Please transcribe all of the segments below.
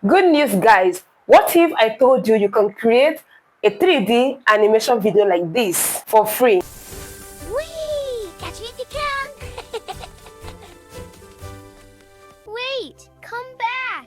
Good news, guys. What if I told you you can create a 3D animation video like this for free? Whee! Catch me if you can! Wait! Come back!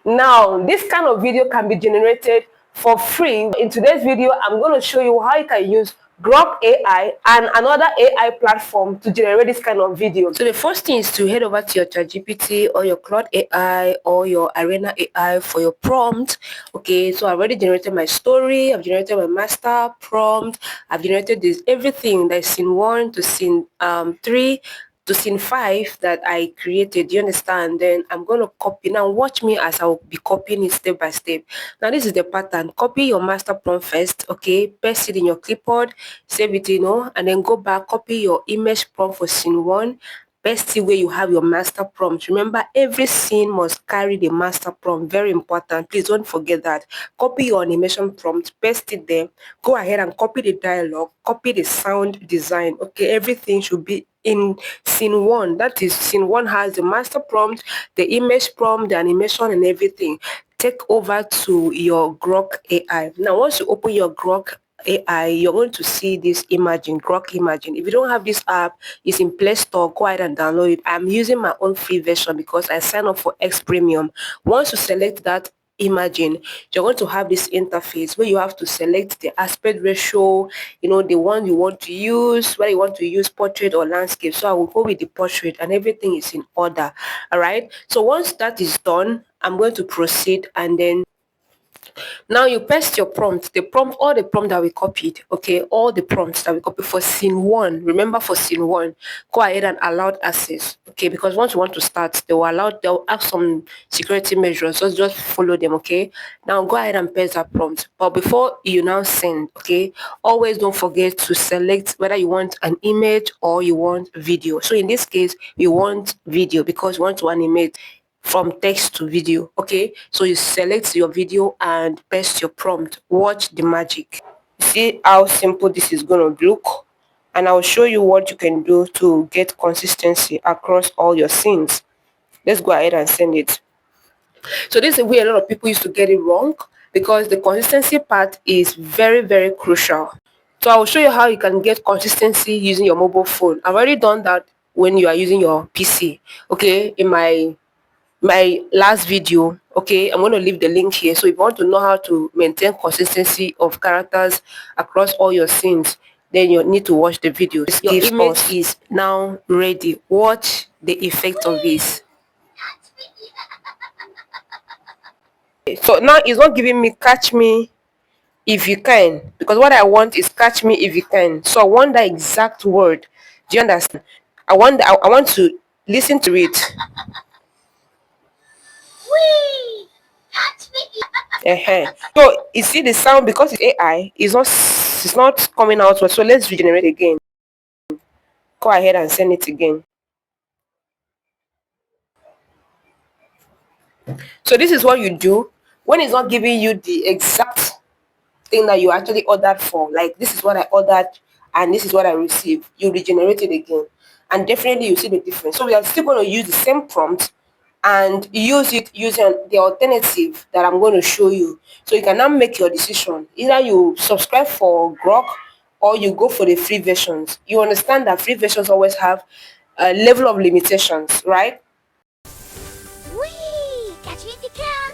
Now, this kind of video can be generated for free. In today's video, I'm going to show you how you can use Grok AI and another AI platform to generate this kind of video. So the first thing is to head over to your ChatGPT or your Cloud AI or your Arena AI for your prompt. Okay, so I've already generated my story, I've generated my master prompt, I've generated this everything that's scene 1 to scene 3 to scene 5 that I created. You understand? Then I'm going to copy. Now watch me as I'll be copying it step by step. Now this is the pattern. Copy your master prompt first, okay? Paste it in your clipboard, save it, and then go back, copy your image prompt for scene 1. Paste it where you have your master prompt. Remember, every scene must carry the master prompt. Very important. Please don't forget that. Copy your animation prompt, paste it there. Go ahead and copy the dialogue, copy the sound design. Okay, everything should be in scene 1. That is, scene 1 has the master prompt, the image prompt, the animation, and everything. Take over to your Grok AI. Now, once you open your Grok AI, you're going to see this Imagine, Grok Imagine. If you don't have this app, it's in Play Store. Go ahead and download it. I'm using my own free version because I signed up for X Premium. Once you select that Imagine, you're going to have this interface where you have to select the aspect ratio, the one you want to use, whether you want to use portrait or landscape. So I will go with the portrait and everything is in order. All right. So once that is done, I'm going to proceed, and then now you paste your prompt, all the prompt that we copied, okay, all the prompts that we copied for scene 1. Remember, for scene 1, go ahead and allow access, okay, because once you want to start, they'll ask some security measures, so just follow them, okay. Now go ahead and paste that prompt, but before you now send, okay, always don't forget to select whether you want an image or you want video. So in this case, we want video because we want to animate from text to video. Okay, so you select your video and paste your prompt. Watch the magic. See how simple this is going to look, and I'll show you what you can do to get consistency across all your scenes. Let's go ahead and send it. So this is where a lot of people used to get it wrong, because the consistency part is very, very crucial. So I will show you how you can get consistency using your mobile phone. I've already done that when you are using your PC. Okay, in my last video. Okay, I'm going to leave the link here. So if you want to know how to maintain consistency of characters across all your scenes, then you need to watch the video. Your image is now ready. Watch the effect of this. So now it's not giving me catch me if you can, because what I want is catch me if you can. So I want that exact word. Do you understand? I want to listen to it. Whee! Catch me! So you see the sound, because it's AI, it's not coming out well. So let's regenerate again. Go ahead and send it again. So this is what you do when it's not giving you the exact thing that you actually ordered for. Like, this is what I ordered and this is what I received. You regenerate it again, and definitely you see the difference. So we are still going to use the same prompt and use it using the alternative that I'm going to show you. So you can now make your decision. Either you subscribe for Grok or you go for the free versions. You understand that free versions always have a level of limitations, right? Whee! Catch me if you can!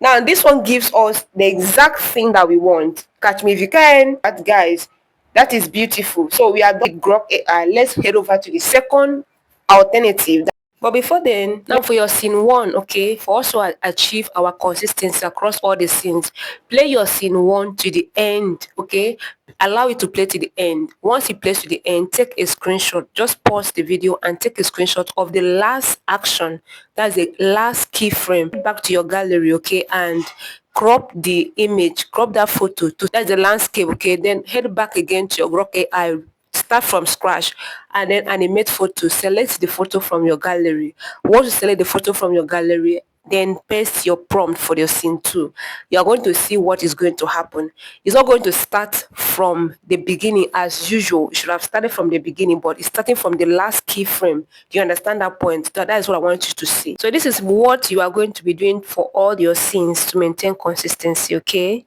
Now this one gives us the exact thing that we want. Catch me if you can. But guys, that is beautiful. So we are done with Grok AI. Let's head over to the second alternative. But before then, now for your scene 1, okay, for us to achieve our consistency across all the scenes, play your scene 1 to the end, okay? Allow it to play to the end. Once it plays to the end, take a screenshot. Just pause the video and take a screenshot of the last action. That's the last keyframe. Back to your gallery, okay, and crop the image, crop that photo to, that's the landscape, okay? Then head back again to your Grok AI, start from scratch, and then animate photo. Select the photo from your gallery. Once you select the photo from your gallery, then paste your prompt for your scene 2, you are going to see what is going to happen. It's not going to start from the beginning as usual. It should have started from the beginning, but it's starting from the last keyframe. Do you understand that point? That is what I want you to see. So this is what you are going to be doing for all your scenes to maintain consistency, okay?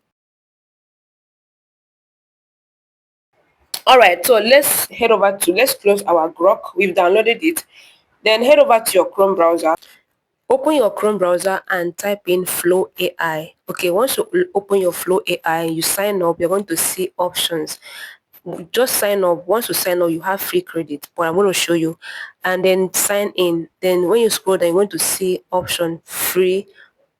All right, so let's close our Grok. We've downloaded it. Then head over to your Chrome browser. Open your Chrome browser and type in Flow AI. Okay, once you open your Flow AI, you sign up, you're going to see options. Just sign up. Once you sign up, you have free credit, but I'm going to show you. And then sign in. Then when you scroll down, you're going to see option free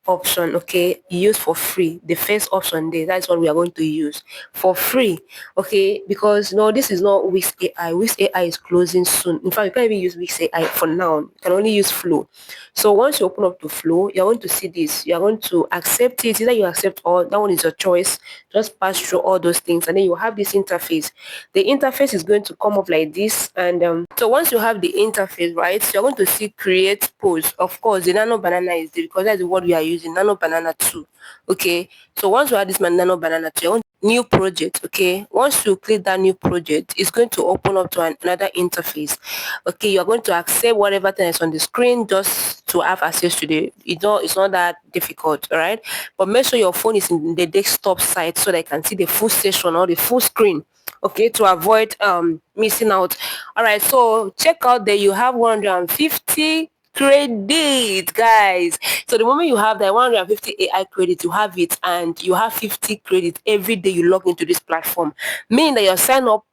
option, okay, use for free. The first option there, that's what we are going to use for free, okay, because no, this is not Wix AI. Wix AI is closing soon. In fact, you can't even use Wix AI for now. You can only use Flow. So once you open up to Flow, you're going to see this. You're going to accept it. Either you accept all, that one is your choice. Just pass through all those things, and then you have this interface. The interface is going to come up like this, and so once you have the interface, right, so you're going to see create post. Of course, the nano banana is there because that's the word we are using, nano banana 2. Okay, so once you have this nano banana 2, you're going to new project. Okay, once you click that new project, it's going to open up to another interface. Okay, you're going to accept whatever thing is on the screen just to have access to the, it's not that difficult, all right, but make sure your phone is in the desktop side so that you can see the full session or the full screen, okay, to avoid missing out. All right, so check out there, you have 150 credit, guys. So the moment you have that 150 AI credit, you have it, and you have 50 credit every day you log into this platform, meaning that your sign up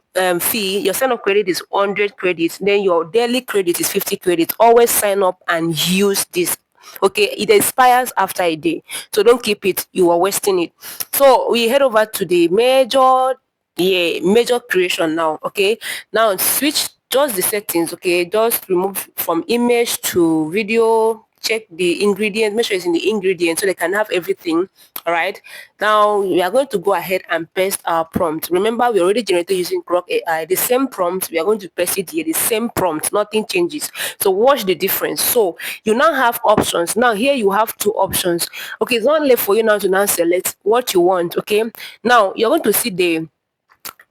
fee, your sign up credit is 100 credits, then your daily credit is 50 credits. Always sign up and use this. Okay, it expires after a day, so don't keep it, you are wasting it. So we head over to the major creation now. Okay, now switch just the settings. Okay, just remove from image to video, check the ingredients, make sure it's in the ingredients so they can have everything. All right, now we are going to go ahead and paste our prompt. Remember, we already generated using Grok AI the same prompt. We are going to paste it here, the same prompt, nothing changes. So watch the difference. So you now have options. Now here you have two options. Okay, it's not left for you now to now select what you want. Okay, now you're going to see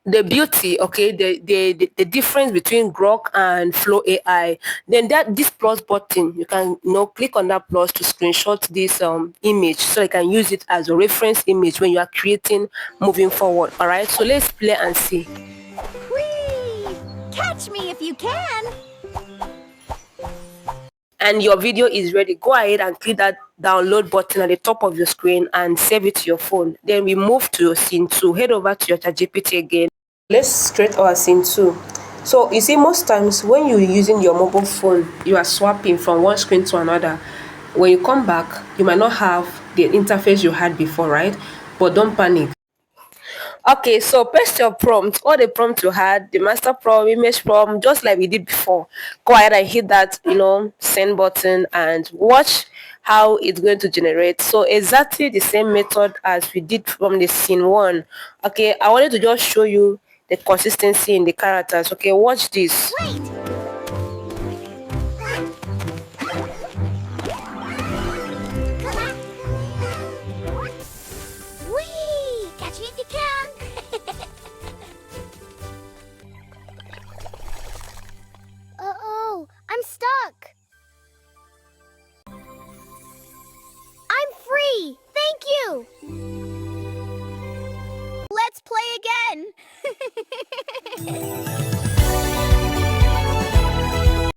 the beauty, okay, the difference between Grok and Flow AI. Then that this plus button, you can click on that plus to screenshot this image so you can use it as a reference image when you are creating moving forward. All right, so let's play and see. Whee! Catch me if you can. And your video is ready. Go ahead and click that download button at the top of your screen and save it to your phone. Then we move to your scene 2. Head over to your ChatGPT again. Let's straight our scene 2. So you see, most times when you're using your mobile phone, you are swapping from one screen to another. When you come back, you might not have the interface you had before, right? But don't panic. Okay, so paste your prompt, all the prompt you had, the master prompt, image prompt, just like we did before. Go ahead and hit that, send button and watch how it's going to generate. So exactly the same method as we did from the scene 1. Okay, I wanted to just show you the consistency in the characters. Okay, watch this. Wait! Whee! Catch me if you can. Uh-oh, I'm stuck. I'm free. Thank you. Let's play again.